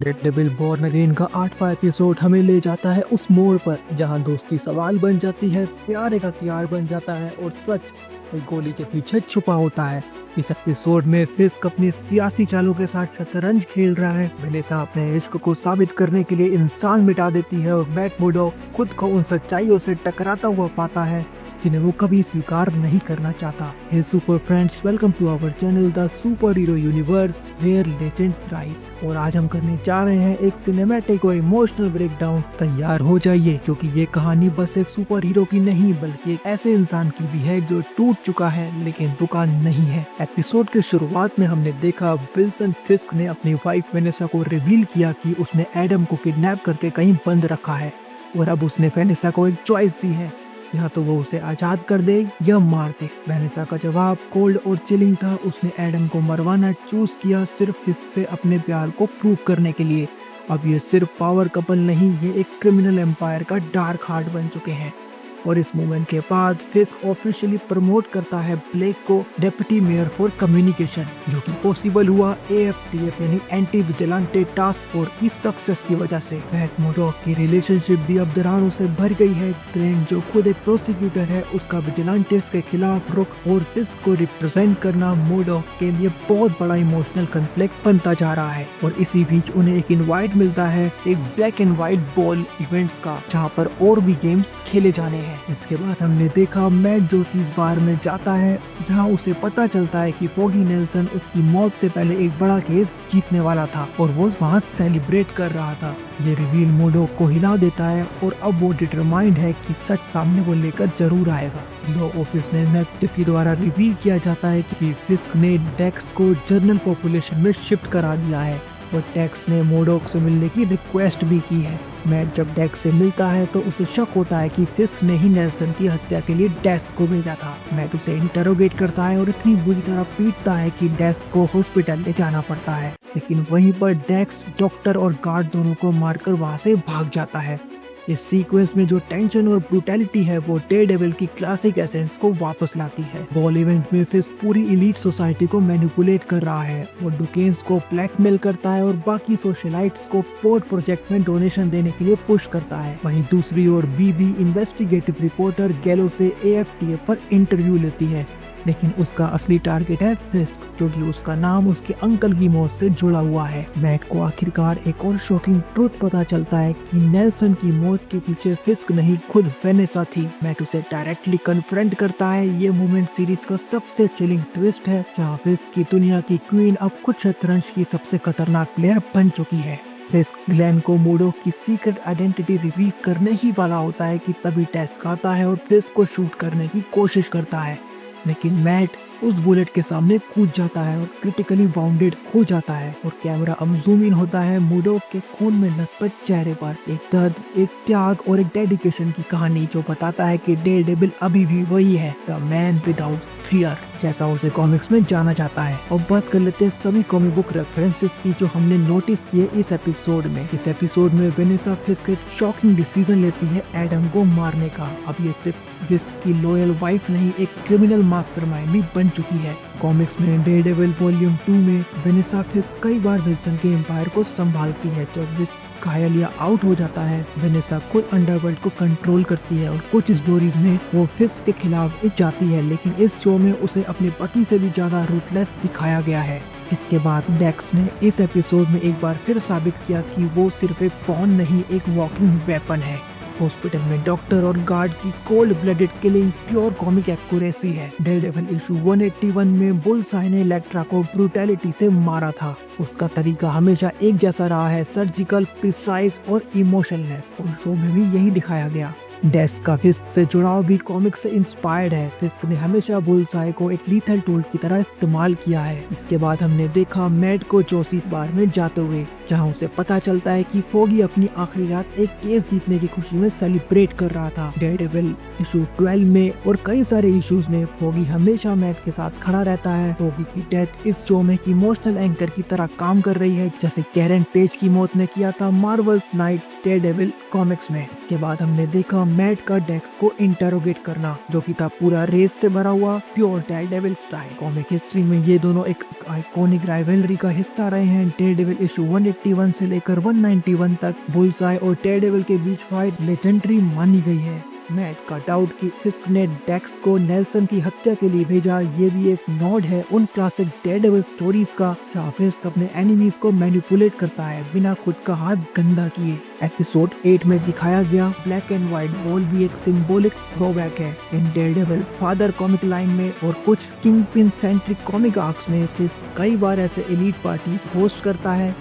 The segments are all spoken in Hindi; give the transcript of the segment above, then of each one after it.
डेडविल बॉर्न अगेन का 8वां एपिसोड हमें ले जाता है उस मोड़ पर जहां दोस्ती सवाल बन जाती है, प्यार एक हथियार बन जाता है और सच गोली के पीछे छुपा होता है। इस एपिसोड में फिस्क अपनी सियासी चालों के साथ शतरंज खेल रहा है। वेनेसा अपने इश्क को साबित करने के लिए इंसान मिटा देती है और मैट मुर्डॉक खुद को उन सच्चाइयों से टकराता हुआ पाता है जिन्हें वो कभी स्वीकार नहीं करना चाहता। Hey super friends, welcome to our channel the super hero universe where legends rise. और आज हम करने जा रहे हैं एक सिनेमैटिक और इमोशनल ब्रेकडाउन। तैयार हो जाइए क्योंकि ये कहानी बस एक सुपर हीरो की नहीं बल्कि एक ऐसे इंसान की भी है जो टूट चुका है लेकिन रुका नहीं है। एपिसोड के शुरुआत में हमने देखा विल्सन फिस्क ने अपनी वाइफ वेनेसा को रिवील किया कि उसने एडम को किडनैप करके कहीं बंद रखा है और अब उसने वेनेसा को एक चॉइस दी है, या तो वो उसे आजाद कर दे या मार दे। वेनेसा का जवाब कोल्ड और चिलिंग था। उसने एडम को मरवाना चूज किया सिर्फ फिस्क से अपने प्यार को प्रूव करने के लिए। अब ये सिर्फ पावर कपल नहीं, ये एक क्रिमिनल एम्पायर का डार्क हार्ट बन चुके हैं। और इस मूवमेंट के बाद फिस्क ऑफिशियली प्रमोट करता है ब्लेक को डेप्यूटी मेयर फॉर कम्युनिकेशन, जो कि पॉसिबल हुआ एएफटीएफ यानी एंटी विजिलेंटे टास्क फोर्स की सक्सेस की वजह से। मैट मुर्डॉक की रिलेशनशिप भी अब दरारों से भर गई है। ग्रेंट जो खुद एक प्रोसिक्यूटर है, उसका विजिलेंटेस के खिलाफ रुख और फिस्क को रिप्रेजेंट करना मुर्डॉक के लिए बहुत बड़ा इमोशनल कॉन्फ्लिक्ट बनता जा रहा है। और इसी बीच उन्हें एक इनवाइट मिलता है एक black and white ball events का, जहाँ पर और भी गेम्स खेले जाने हैं। इसके बाद हमने देखा मैट जोशी इस बार में जाता है जहां उसे पता चलता है कि फॉगी नेल्सन उसकी मौत से पहले एक बड़ा केस जीतने वाला था और वो वहां सेलिब्रेट कर रहा था। ये रिवील मुर्डॉक को हिला देता है और अब वो डिटरमाइंड है कि सच सामने वो लेकर जरूर आएगा। लॉ ऑफिस में मैकटिफी द्वारा रिवील किया जाता है कि फिस्क ने डेक्स को जनरल पॉपुलेशन में शिफ्ट करा दिया है और डेक्स ने मुर्डॉक से मिलने की रिक्वेस्ट भी की है। मैट जब डेक्स से मिलता है तो उसे शक होता है कि फिस्क ने ही नेल्सन की हत्या के लिए डेक्स को भेजा था। मैट उसे इंटरोगेट करता है और इतनी बुरी तरह पीटता है कि डेक्स को हॉस्पिटल ले जाना पड़ता है, लेकिन वहीं पर डेक्स डॉक्टर और गार्ड दोनों को मारकर वहां से भाग जाता है। इस सीक्वेंस में जो टेंशन और ब्रूटैलिटी है वो डेयरडेविल की क्लासिक एसेंस को वापस लाती है। बॉल इवेंट में फिस्क पूरी एलीट सोसाइटी को मैनिपुलेट कर रहा है। वो डुकेन्स को ब्लैकमेल करता है और बाकी सोशलाइट्स को पोर्ट प्रोजेक्ट में डोनेशन देने के लिए पुश करता है। वहीं दूसरी ओर बीबी इन्वेस्टिगेटिव रिपोर्टर गैलो से एएफटीएफ पर इंटरव्यू लेती है, लेकिन उसका असली टारगेट है फिस्क, क्योंकि उसका नाम उसके अंकल की मौत से जुड़ा हुआ है। मैट को आखिरकार एक और शॉकिंग ट्रूथ पता चलता है कि नेल्सन की मौत के पीछे फिस्क नहीं खुद वेनेसा थी। मैट उसे डायरेक्टली कन्फ्रंट करता है। ये मोमेंट सीरीज का सबसे चिलिंग ट्विस्ट है, जहाँ फिस्क की दुनिया की क्वीन अब खुद शतरंज की सबसे खतरनाक प्लेयर बन चुकी है। फिस्क ग्लेन को मुर्डॉक की सीक्रेट आइडेंटिटी रिवील करने ही वाला होता है कि तभी टेस्क आता है और फिस्क को शूट करने की कोशिश करता है, लेकिन मैट उस बुलेट के सामने कूद जाता है और क्रिटिकली वाउंडेड हो जाता है। और कैमरा अब जूम इन होता है मुर्डॉक के खून में लथपथ चेहरे पर। एक दर्द, एक त्याग और एक डेडिकेशन की कहानी जो बताता है कि डेयरडेविल अभी भी वही है, द मैन विदाउट फियर, जैसा उसे कॉमिक्स में जाना जाता है। और बात कर लेते हैं सभी कॉमिक बुक रेफरेंसेस की जो हमने नोटिस किए इस एपिसोड में। इस एपिसोड में वेनेसा फिस्क एक शॉकिंग डिसीजन लेती है एडम को मारने का। अब ये सिर्फ फिस्क की लॉयल वाइफ नहीं, एक क्रिमिनल मास्टरमाइंड भी बन चुकी है। कॉमिक्स में डेयरडेविल वॉल्यूम 2 में वेनेसा फिस्क कई बार विल्सन के एम्पायर को संभालती है। जब फिस्क घायल या आउट हो जाता है, वेनेसा खुद अंडरवर्ल्ड को कंट्रोल करती है और कुछ स्टोरीज में वो फिस्क के खिलाफ जाती है, लेकिन इस शो में उसे अपने पति से भी ज्यादा रूथलेस दिखाया गया है। इसके बाद डेक्स ने इस एपिसोड में एक बार फिर साबित किया कि वो सिर्फ एक पॉन नहीं, एक वॉकिंग वेपन है। हॉस्पिटल में डॉक्टर और गार्ड की cold blooded killing pure comic accuracy है। डेयरडेविल इशू 181 में बुलसाई ने इलेक्ट्रा को ब्रूटैलिटी से मारा था। उसका तरीका हमेशा एक जैसा रहा है, सर्जिकल, प्रिसाइज और इमोशनलेस, और शो में भी यही दिखाया गया। डेस्क का फिस्क से जुड़ाव भी कॉमिक से इंस्पायर्ड है। फिस्क ने हमेशा बुलसाई को एक लीथल टूल की तरह इस्तेमाल किया है। इसके बाद हमने देखा मैट को जोशी इस बार में जाते हुए, जहां उसे पता चलता है कि फॉगी अपनी आखिरी रात एक केस जीतने की खुशी में सेलिब्रेट कर रहा था। डेयरडेविल इशू 12 में और कई सारे इश्यूज में फॉगी हमेशा मैट के साथ खड़ा रहता है। फॉगी की डेथ इस शो में एक इमोशनल एंकर की तरह काम कर रही है, जैसे कैरन पेज की मौत ने किया था मार्वल्स नाइट्स डेयरडेविल कॉमिक्स में। इसके बाद हमने देखा मैट का डेक्स को इंटरोगेट करना, जो कि था पूरा रेस से भरा हुआ pure Daredevil style. Comic history में ये दोनों एक आइकॉनिक राइवलरी का हिस्सा रहे हैं। डेयरडेविल इशू 181 से लेकर 191 तक बुल्सआई और डेयरडेविल के बीच फाइट लेजेंडरी मानी गई है। मैट का डाउट कि फिस्क ने डेक्स को नेल्सन की हत्या के लिए भेजा, ये भी एक नोड है उन क्लासिक डेयरडेविल स्टोरीज का, जहाँ फिस्क अपने एनिमीज को मैनिपुलेट करता है बिना खुद का हाथ गंदा किए। एपिसोड 8 में दिखाया गया ब्लैक एंड व्हाइट बॉल भी एक सिंबॉलिक थ्रोबैक है इन डेयरडेविल फादर कॉमिक लाइन में, और कुछ किंगपिन सेंट्रिक कॉमिक आर्क्स में फिस्क कई बार ऐसे एलीट पार्टीज होस्ट करता है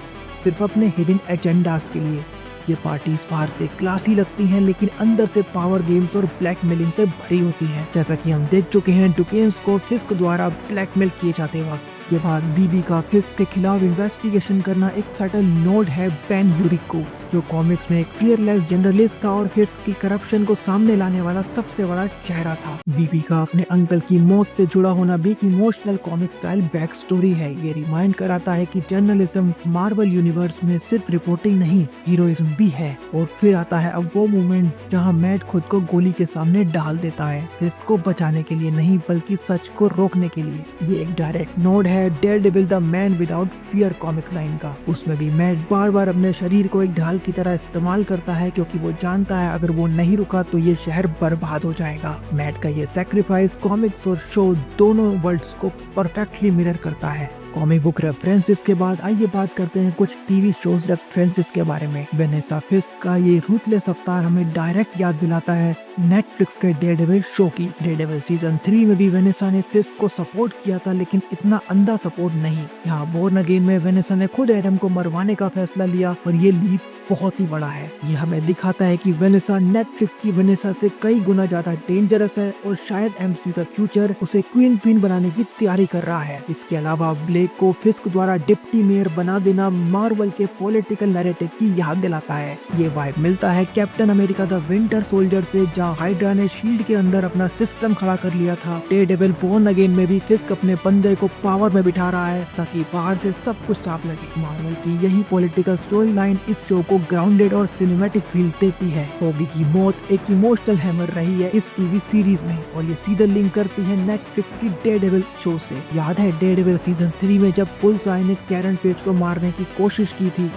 सिर्फ अपने हिडन एजेंडास के लिए। ये पार्टीज बाहर से क्लासी लगती हैं, लेकिन अंदर से पावर गेम्स और ब्लैकमेलिंग से भरी होती हैं, जैसा कि हम देख चुके हैं डुकेन्स को फिस्क द्वारा ब्लैकमेल किए जाते वक्त। इसके बाद बीबी का फिस्क के खिलाफ इन्वेस्टिगेशन करना एक सटल नोड है बेन यूरिक को, जो कॉमिक्स में एक फियरलेस जर्नलिस्ट था और फिस्क की करप्शन को सामने लाने वाला सबसे बड़ा चेहरा था। बीबी का अपने अंकल की मौत से जुड़ा होना भी एक emotional comic style back story है। ये रिमाइंड कराता है कि जर्नलिज्म मार्वल यूनिवर्स में सिर्फ रिपोर्टिंग नहीं, हीरोइज्म भी है। और फिर आता है अब वो मोमेंट जहां मैट खुद को गोली के सामने डाल देता है, फिस्क को बचाने के लिए नहीं बल्कि सच को रोकने के लिए। ये एक डायरेक्ट नोड है Daredevil the man without fear comic line का। उसमें भी मैट बार बार अपने शरीर को एक ढाल की तरह इस्तेमाल करता है, क्योंकि वो जानता है अगर वो नहीं रुका तो ये शहर बर्बाद हो जाएगा। मैट का ये सैक्रिफाइस कॉमिक्स और शो दोनों वर्ल्ड्स को परफेक्टली मिरर करता है। कॉमिक बुक रेफरेंसेस के बाद आइए बात करते हैं कुछ टीवी शोज रेफरेंसेस के बारे में। वेनेसा फिस्क का ये रूथलेस अवतार हमें डायरेक्ट याद दिलाता है नेटफ्लिक्स के डेयरडेविल शो की। डेयरडेविल सीजन 3 में भी वेनेसा ने फिस्क को सपोर्ट किया था, लेकिन इतना अंधा सपोर्ट नहीं। यहाँ बोर्न अगेन में वेनेसा ने खुद एडम को मरवाने का फैसला लिया और ये लीप बहुत ही बड़ा है। ये हमें दिखाता है कि वेनेसा नेटफ्लिक्स की वेनेसा से कई गुना ज्यादा डेंजरस है और शायद एमसीयू का फ्यूचर उसे क्वीन पिन बनाने की तैयारी कर रहा है। इसके अलावा ब्लेक को फिस्क द्वारा डिप्टी मेयर बना देना मार्वल के पॉलिटिकल नैरेटिव की याद दिलाता है। ये वाइब मिलता है captain America the winter soldier से, जहाँ हाइड्रा ने शील्ड के अंदर अपना सिस्टम खड़ा कर लिया था। डेयरडेविल बोर्न अगेन में भी फिस्क अपने बंदे को पावर में बिठा रहा है ताकि बाहर से सब कुछ साफ लगे। मार्वल की यही पॉलिटिकल स्टोरी लाइन इस शो को ग्राउंडेड और सिनेमैटिक फील देती है। फॉगी की मौत एक इमोशनल हैमर रही है इस टीवी सीरीज में, और ये सीधा लिंक करती है नेटफ्लिक्स की डेयरडेविल शो से। याद है डेयरडेविल सीजन 3 में जब बुल्सआई ने कैरन पेज को मारने की कोशिश की थी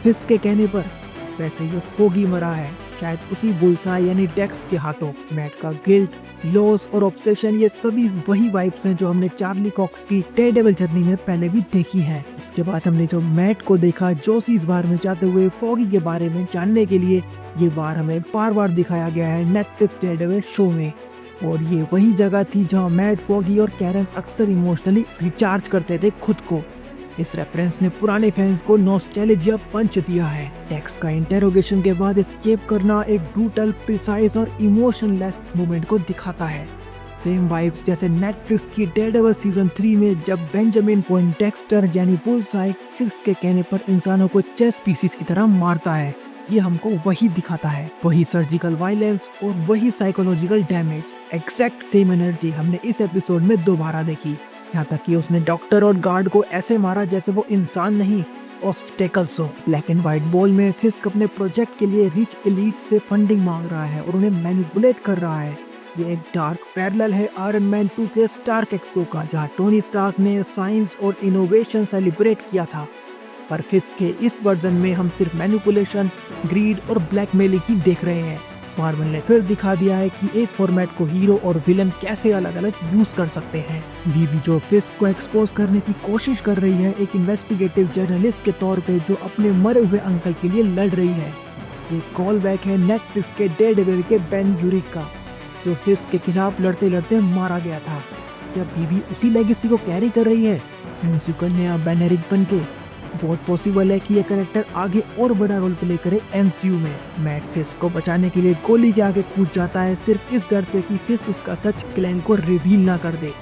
फिस्क के कहने पर, वैसे ये फॉगी मरा है शायद उसी बुल्सआई यानी डेक्स के हाथों। मैट का गिल्ट, लॉस और ऑब्सेशन, ये सभी वही वाइब्स हैं जो हमने चार्ली कॉक्स की डेयरडेविल जर्नी में पहले भी देखी है। इसके बाद हमने जो मैट को देखा जोशी इस बार में जाते हुए फॉगी के बारे में जानने के लिए, ये बार हमें बार बार दिखाया गया है नेटफ्लिक्स डेयरडेविल शो में। और ये वही जगह थी जहाँ मैट, फॉगी और कैरन अक्सर इमोशनली रिचार्ज करते थे खुद को। इस रेफरेंस ने पुराने फैंस को नॉस्टैल्जिया पंच दिया है। डेक्स का इंटेरोगेशन के बाद एस्केप करना एक ब्रूटल, प्रिसाइज और इमोशनलेस मोमेंट को दिखाता है। सेम वाइब्स जैसे नेटफ्लिक्स की डेयरडेविल सीजन 3 में जब बेंजामिन पोइंटेक्स्टर यानी बुल्सआई फिस्क के कहने पर इंसानों को चेस पीसीस की तरह मारता है। ये हमको वही दिखाता है, वही सर्जिकल वायलेंस और वही psychological damage. Exact same energy हमने इस एपिसोड में दोबारा देखी, यहाँ तक कि उसने डॉक्टर और गार्ड को ऐसे मारा जैसे वो इंसान नहीं ऑब्स्टेकल्स हो। ब्लैक एंड व्हाइट बॉल में फिस्क अपने प्रोजेक्ट के लिए रिच एलीट से फंडिंग मांग रहा है और उन्हें मैनिपुलेट कर रहा है। ये एक डार्क पैरेलल है आयरन मैन 2 के स्टार्क एक्सपो का, जहाँ टोनी स्टार्क ने साइंस और इनोवेशन सेलिब्रेट किया था। पर फिस्क के इस वर्जन में हम सिर्फ मैनिपुलेशन, ग्रीड और ब्लैकमेलिंग ही देख रहे हैं। मार्वल ने फिर दिखा दिया है कि एक फॉर्मेट को हीरो और विलन कैसे अलग अलग यूज कर सकते हैं। बीबी जो फिस्क को एक्सपोज करने की कोशिश कर रही है एक इन्वेस्टिगेटिव जर्नलिस्ट के तौर पे जो अपने मरे हुए अंकल के लिए लड़ रही है। ये कॉल बैक है नेटफ्लिक्स के डेयरडेविल के बेन यूरिक का, जो फिस्क के खिलाफ लड़ते लड़ते मारा गया था। क्या बीबी उसी लेगेसी को कैरी कर रही है एमसीयू का नया बेनेरिक बन के? बहुत पॉसिबल है कि ये कैरेक्टर आगे और बड़ा रोल प्ले करे एमसीयू में। मैट फिस्क को बचाने के लिए गोली के आगे कूद जाता है सिर्फ इस डर से कि फिस्क उसका सच क्लैन को रिवील ना कर दे।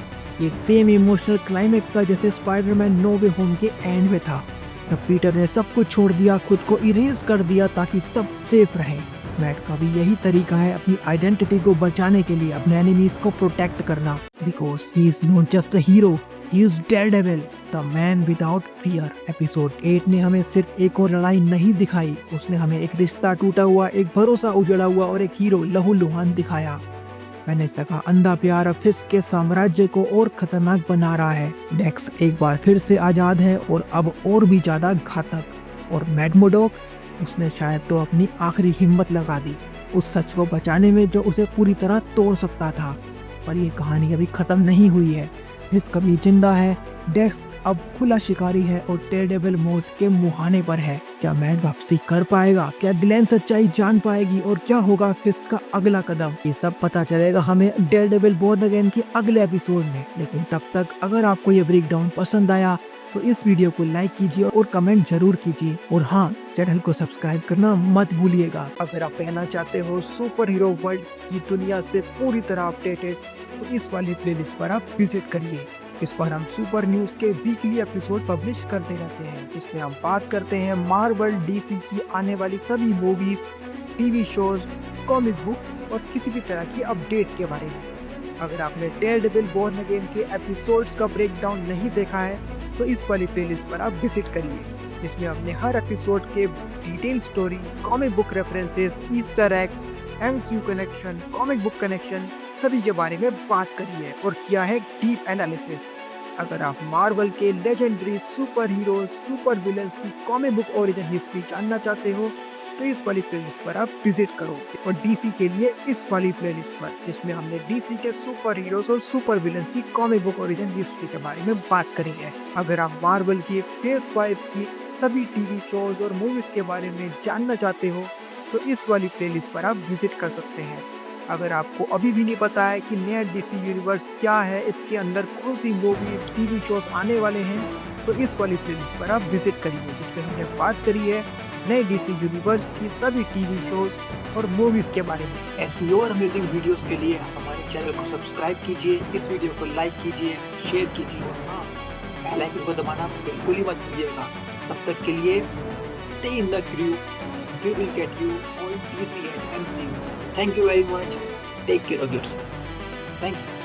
ये सेम इमोशनल क्लाइमेक्स था जैसे स्पाइडरमैन नो वे होम के एंड में था, तब पीटर ने सब कुछ छोड़ दिया, खुद को इरेज कर दिया ताकि सब सेफ रहे। मैट का भी यही तरीका है अपनी आइडेंटिटी को बचाने के लिए अपने एनिमीज को प्रोटेक्ट करना, because he is not just a hero, he is Daredevil, the man without fear. Episode 8 ने हमें सिर्फ एक और लड़ाई नहीं दिखाई, उसने हमें एक रिश्ता टूटा हुआ, एक भरोसा उजड़ा हुआ और एक हीरो लहूलुहान दिखाया। मैंने सका अंधा प्यार फिस्क के साम्राज्य को और खतरनाक बना रहा है। डेक्स एक बार फिर से आजाद है और अब और भी ज्यादा घातक। और मैड मोडोक, उसने शायद तो अपनी आखिरी हिम्मत लगा दी उस सच को बचाने में जो उसे पूरी तरह तोड़ सकता था। पर ये कहानी अभी खत्म नहीं हुई है, फिस्क अभी जिंदा है, डेक्स अब खुला शिकारी है और डेयरडेविल मौत के मुहाने पर है। क्या मैड वापसी कर पाएगा? क्या ग्लेन सच्चाई जान पाएगी? और क्या होगा फिस्क का अगला कदम? ये सब पता चलेगा हमें डेयरडेविल बोर्न अगेन के अगले एपिसोड में। लेकिन तब तक अगर आपको ये ब्रेकडाउन पसंद आया तो इस वीडियो को लाइक कीजिए और कमेंट जरूर कीजिए। और हाँ, चैनल को सब्सक्राइब करना मत भूलिएगा। अगर आप रहना चाहते हो सुपर हीरो वर्ल्ड की दुनिया से पूरी तरह अपडेटेड तो इस वाली प्लेलिस्ट पर आप विजिट करिए। इस पर हम सुपर न्यूज के वीकली एपिसोड पब्लिश करते रहते हैं, जिसमें हम बात करते हैं मार्वल डीसी की आने वाली सभी movies, TV shows, comic book और किसी भी तरह की अपडेट के बारे में। अगर आपने डेयरडेविल बोर्न अगेन के एपिसोड्स का ब्रेकडाउन नहीं देखा है तो इस वाली प्लेलिस्ट पर आप विजिट करिए, जिसमें हमने हर एपिसोड के detail story, comic book references, Easter eggs, MCU connection, comic book connection सभी के बारे में बात करी है और किया है डीप एनालिसिस। अगर आप मार्वल के legendary super heroes, super villains की कॉमिक बुक ओरिजिन हिस्ट्री जानना चाहते हो तो इस वाली प्लेलिस्ट पर आप विजिट करो। और डीसी के लिए इस वाली प्लेलिस्ट पर, जिसमें हमने डीसी के सुपर हीरोज और सुपर विलन्स की कॉमिक बुक ओरिजिन हिस्ट्री के बारे में बात करी है। अगर आप मार्वल की फेज 5 की सभी टीवी शोज और मूवीज के बारे में जानना चाहते हो तो इस वाली प्लेलिस्ट पर आप विजिट कर सकते हैं। अगर आपको अभी भी नहीं पता है कि नया डीसी यूनिवर्स क्या है, इसके अंदर कौन सी मूवीज, टीवी शोज आने वाले हैं, तो इस वाली प्लेलिस्ट पर आप विजिट करिए, जिसमें हमने बात करी है नए डीसी यूनिवर्स की सभी टीवी शोज और मूवीज के बारे में। ऐसी और अमेजिंग वीडियोस के लिए हमारे चैनल को सब्सक्राइब कीजिए, इस वीडियो को लाइक कीजिए, शेयर कीजिए और हाँ, बेल आइकन को दबाना बिल्कुल ही मत भूलिएगा। तब तक के लिए stay in the crew, we will get you on DC and MCU. Thank you very much. Take care of yourself. Thank you.